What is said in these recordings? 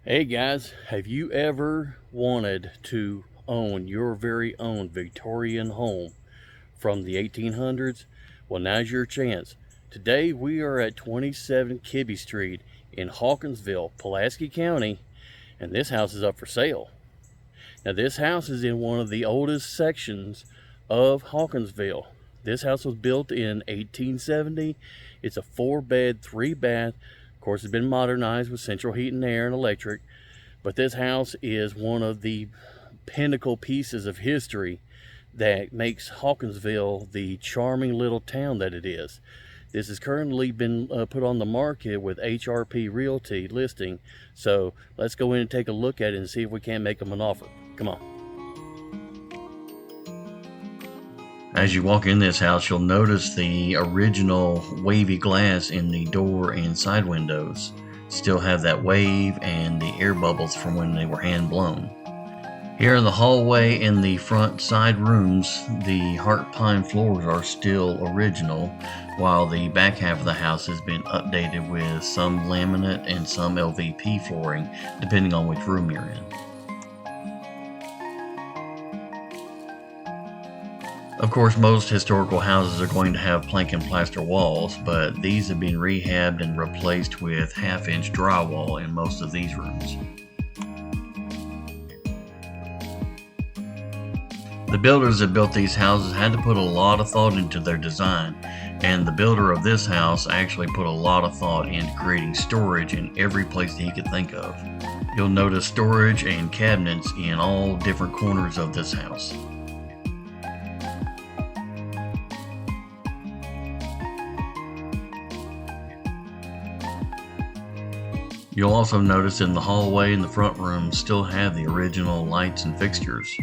Hey guys, have you ever wanted to own your very own Victorian home from the 1800s? Well, now's your chance. Today we are at 27 Kibbee Street in Hawkinsville, Pulaski County, and this house is up for sale. Now, this house is in one of the oldest sections of Hawkinsville. This house was built in 1870. It's a 4-bed, 3-bath. Of course, it's been modernized with central heat and air and electric. But this house is one of the pinnacle pieces of history that makes Hawkinsville the charming little town that it is. This has currently been put on the market with HRP Realty listing. So let's go in and take a look at it and see if we can't make them an offer. Come on. As you walk in this house, you'll notice the original wavy glass in the door and side windows still have that wave and the air bubbles from when they were hand blown. Here in the hallway and the front side rooms, the heart pine floors are still original, while the back half of the house has been updated with some laminate and some LVP flooring, depending on which room you're in. Of course, most historical houses are going to have plank and plaster walls, but these have been rehabbed and replaced with half-inch drywall in most of these rooms. The builders that built these houses had to put a lot of thought into their design, and the builder of this house actually put a lot of thought into creating storage in every place that he could think of. You'll notice storage and cabinets in all different corners of this house. You'll also notice in the hallway and the front room still have the original lights and fixtures.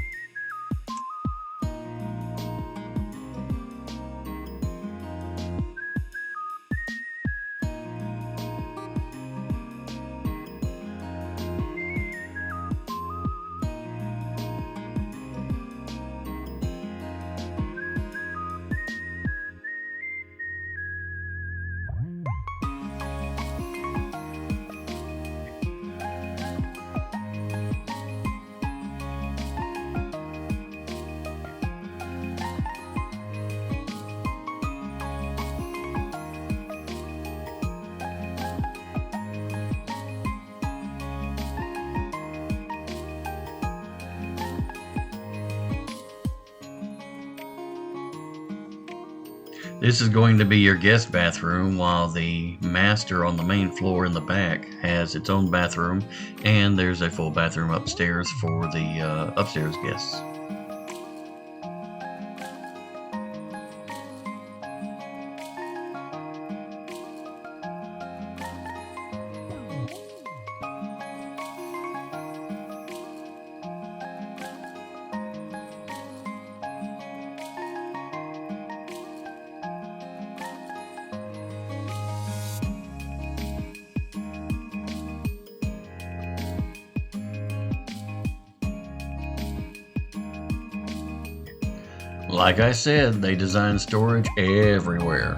This is going to be your guest bathroom, while the master on the main floor in the back has its own bathroom, and there's a full bathroom upstairs for the upstairs guests. Like I said, they designed storage everywhere.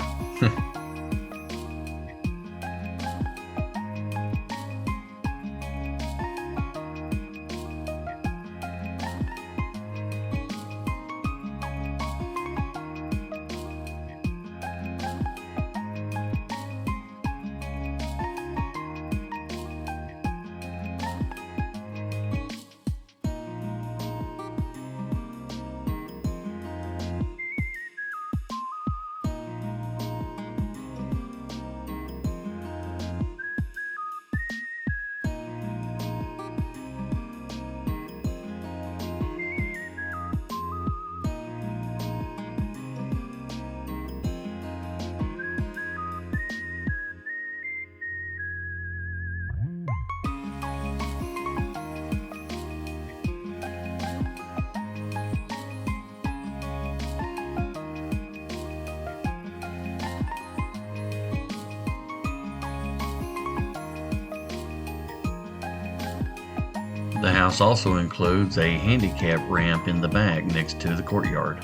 The house also includes a handicap ramp in the back next to the courtyard.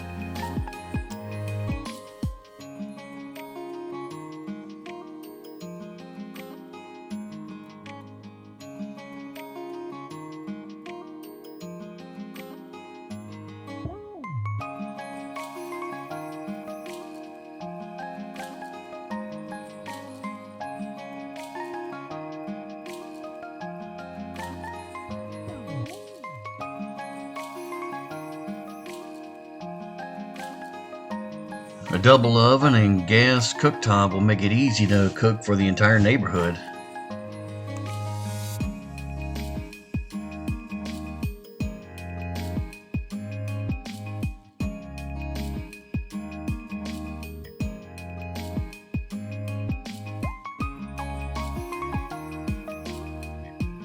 A double oven and gas cooktop will make it easy to cook for the entire neighborhood.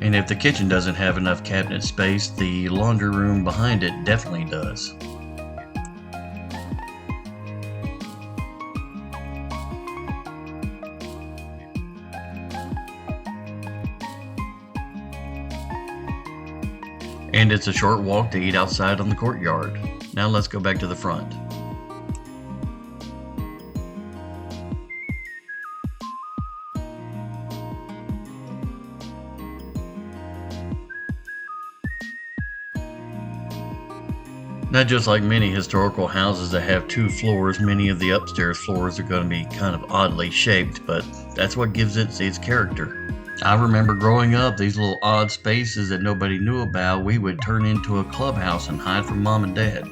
And if the kitchen doesn't have enough cabinet space, the laundry room behind it definitely does. And it's a short walk to eat outside on the courtyard. Now let's go back to the front. Now, just like many historical houses that have 2 floors, many of the upstairs floors are going to be kind of oddly shaped, but that's what gives it its character. I remember growing up, these little odd spaces that nobody knew about, we would turn into a clubhouse and hide from mom and dad.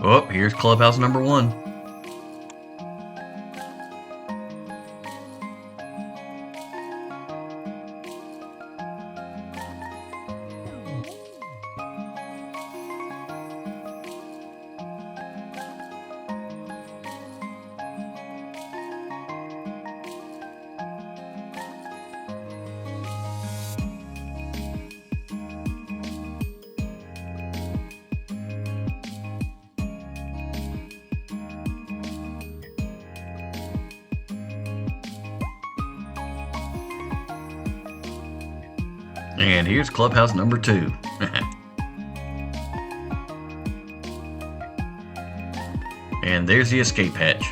Oh, here's clubhouse number 1. And here's clubhouse number 2. And there's the escape hatch.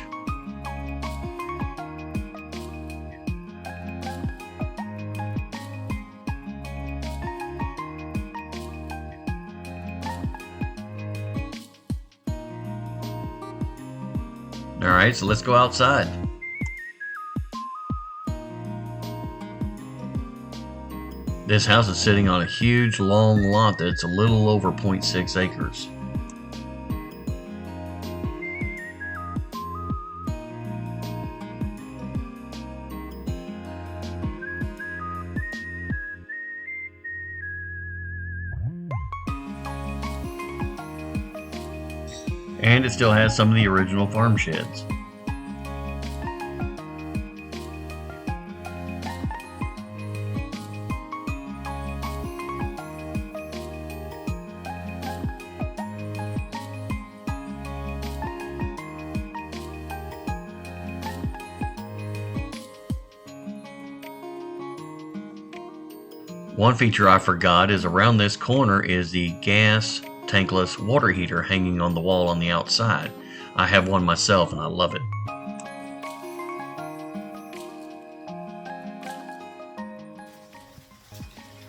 Alright, so let's go outside. This house is sitting on a huge long lot that's a little over 0.6 acres. And it still has some of the original farm sheds. One feature I forgot is around this corner is the gas tankless water heater hanging on the wall on the outside. I have one myself and I love it.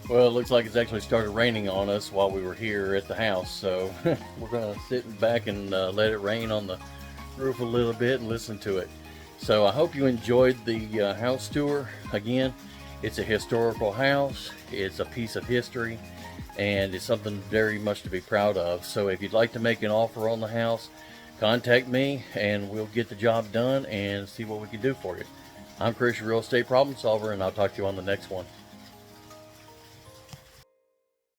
Well, it looks like it's actually started raining on us while we were here at the house, so we're going to sit back and let it rain on the roof a little bit and listen to it. So I hope you enjoyed the house tour. Again, it's a historical house, it's a piece of history, and it's something very much to be proud of. So if you'd like to make an offer on the house, contact me and we'll get the job done and see what we can do for you. I'm Chris, your real estate problem solver, and I'll talk to you on the next one.